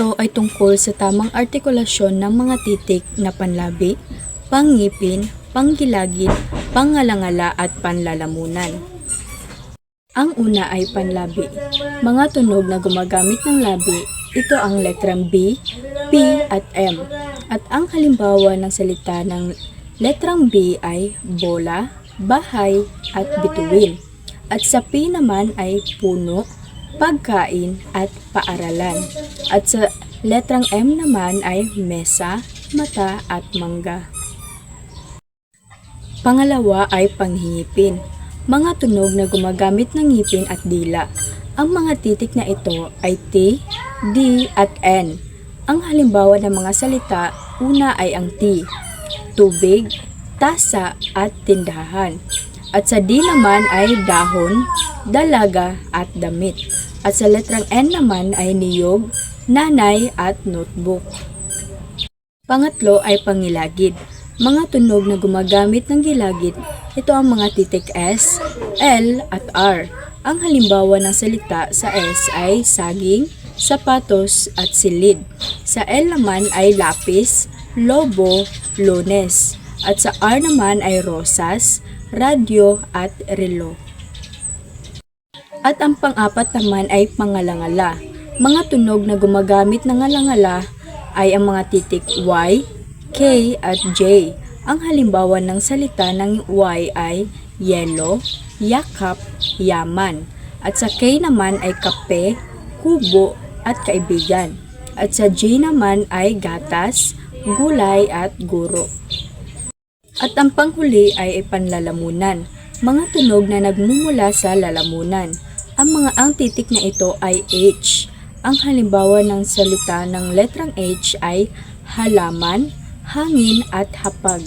Ito ay tungkol sa tamang artikulasyon ng mga titik na panlabi, pangngipin, panggilagid, pangalangala at panlalamunan. Ang una ay panlabi. Mga tunog na gumagamit ng labi, ito ang letrang B, P at M. At ang halimbawa ng salita ng letrang B ay bola, bahay at bituin. At sa P naman ay puno, pagkain at paaralan. At sa letrang M naman ay mesa, mata at mangga. Pangalawa ay panghihipin. Mga tunog na gumagamit ng ngipin at dila. Ang mga titik na ito ay T, D at N. Ang halimbawa ng mga salita, una ay ang T, tubig, tasa at tindahan. At sa D naman ay dahon, dalaga at damit. At sa letrang N naman ay niyog, nanay at notebook. Pangatlo ay pangilagid. Mga tunog na gumagamit ng gilagid, ito ang mga titik S, L at R. Ang halimbawa ng salita sa S ay saging, sapatos at silid. Sa L naman ay lapis, lobo, lunes. At sa R naman ay rosas, radyo at relo. At ang pang-apat naman ay pangalangala. Mga tunog na gumagamit ng alangala ay ang mga titik Y, K at J. Ang halimbawa ng salita ng Y ay yelo, yakap, yaman. At sa K naman ay kape, kubo at kaibigan. At sa J naman ay gatas, gulay at guro. At ang panghuli ay panlalamunan. Mga tunog na nagmumula sa lalamunan. Ang titik na ito ay H. Ang halimbawa ng salita ng letrang H ay halaman, hangin at hapag.